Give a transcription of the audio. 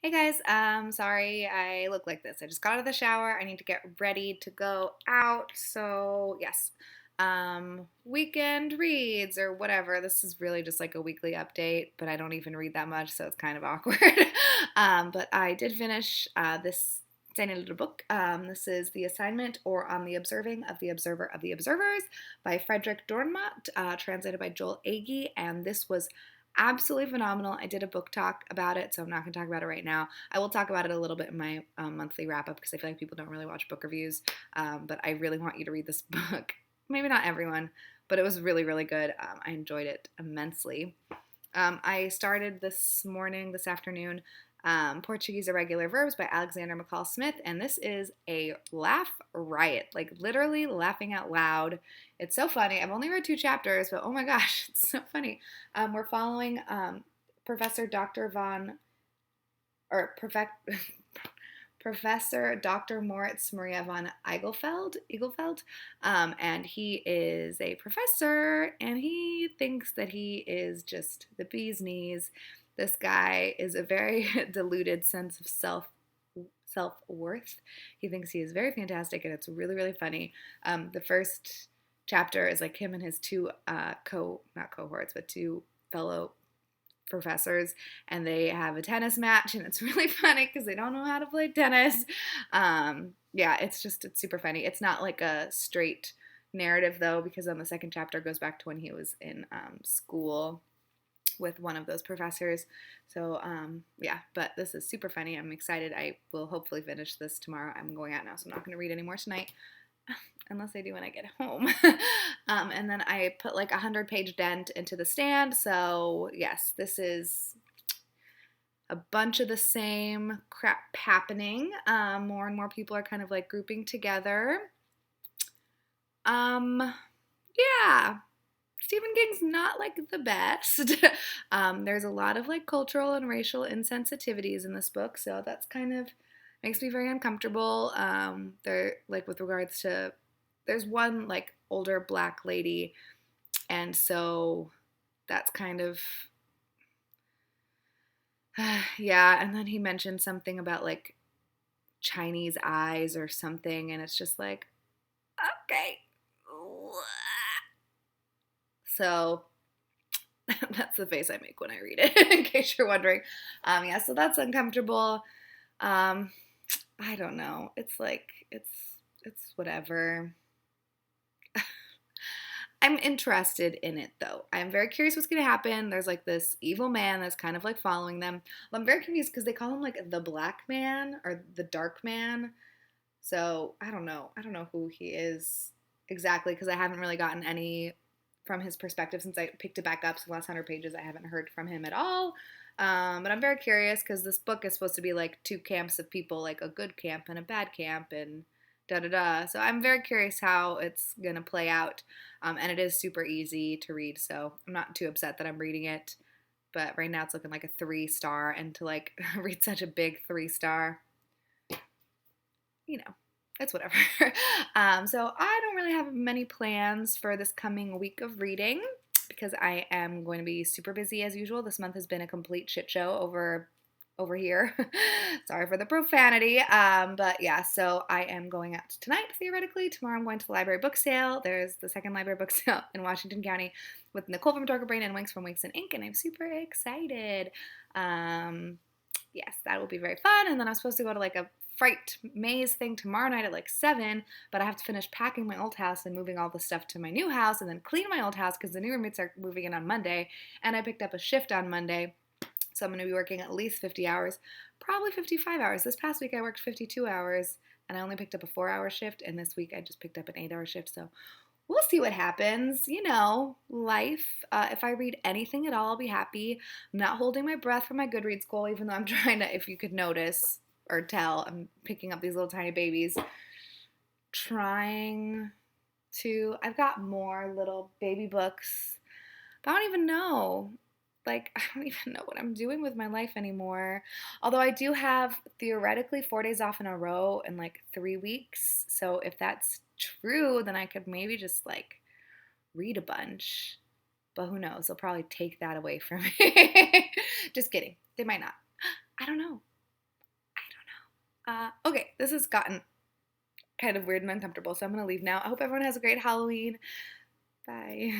Hey guys, sorry I look like this. I just got out of the shower. I need to get ready to go out. So, yes. Weekend reads or whatever. This is really just like a weekly update, but I don't even read that much, so it's kind of awkward. But I did finish this tiny little book. This is The Assignment or On the Observing of the Observer of the Observers by Frederick Dornmott, translated by Joel Agee, and this was absolutely phenomenal. I did a book talk about it, so I'm not going to talk about it right now. I will talk about it a little bit in my monthly wrap up because I feel like people don't really watch book reviews. But I really want you to read this book. Maybe not everyone, but it was really, really good. I enjoyed it immensely. I started this afternoon, Portuguese Irregular Verbs by Alexander McCall Smith, and this is a laugh riot, like literally laughing out loud. It's so funny. I've only read two chapters, but oh my gosh, it's so funny. We're following Professor Dr. Von, or Professor Dr. Moritz Maria von Eaglefeld, and he is a professor, and he thinks that he is just the bee's knees. This guy is a very deluded sense of self worth. He thinks he is very fantastic, and it's really really funny. The first chapter is like him and his two not cohorts, but two fellow professors, and they have a tennis match, and it's really funny because they don't know how to play tennis. Yeah, it's super funny. It's not like a straight narrative though, because then the second chapter goes back to when he was in school with one of those professors. So yeah, but this is super funny. I'm excited. I will hopefully finish this tomorrow. I'm going out now, so I'm not going to read anymore tonight. Unless I do when I get home. And then I put like 100-page dent into the stand. So yes, this is a bunch of the same crap happening. More and more people are kind of like grouping together. Yeah, Stephen King's not like the best. There's a lot of like cultural and racial insensitivities in this book, so that's kind of makes me very uncomfortable. There, like with regards to, there's one like older black lady, and so that's kind of yeah. And then he mentioned something about like Chinese eyes or something, and it's just like okay. So that's the face I make when I read it, in case you're wondering. Yeah, so that's uncomfortable. Um, I don't know. It's like it's whatever. I'm interested in it though. I'm very curious what's gonna happen. There's like this evil man that's kind of like following them. I'm very confused because they call him like the Black Man or the Dark Man. So I don't know. I don't know who he is exactly because I haven't really gotten any from his perspective since I picked it back up. So the last 100 pages, I haven't heard from him at all. But I'm very curious because this book is supposed to be like two camps of people, like a good camp and a bad camp, and da da da. So I'm very curious how it's gonna play out. And it is super easy to read, so I'm not too upset that I'm reading it. But right now it's looking like a 3 star, and to like read such a big 3 star, you know, it's whatever. So I don't really have many plans for this coming week of reading because I am going to be super busy as usual. This month has been a complete shit show over here. Sorry for the profanity. But yeah, so I am going out tonight theoretically. Tomorrow I'm going to the library book sale. There's the second library book sale in Washington County with Nicole from Darker Brain and Winks from Winks and Ink, and I'm super excited. Yes, that will be very fun. And then I'm supposed to go to like a fright maze thing tomorrow night at like 7, but I have to finish packing my old house and moving all the stuff to my new house and then clean my old house because the new roommates are moving in on Monday, and I picked up a shift on Monday. So I'm going to be working at least 50 hours, probably 55 hours. This past week I worked 52 hours and I only picked up a 4-hour shift, and this week I just picked up an 8-hour shift. So we'll see what happens. You know, life. If I read anything at all, I'll be happy. I'm not holding my breath for my Goodreads goal, even though I'm trying to, if you could notice or tell, I'm picking up these little tiny babies. Trying to, I've got more little baby books, but I don't even know. Like, I don't even know what I'm doing with my life anymore. Although I do have theoretically 4 days off in a row in like 3 weeks. So if that's true, then I could maybe just like read a bunch. But who knows? They'll probably take that away from me. Just kidding. They might not. I don't know. Okay, this has gotten kind of weird and uncomfortable, so I'm gonna leave now. I hope everyone has a great Halloween. Bye.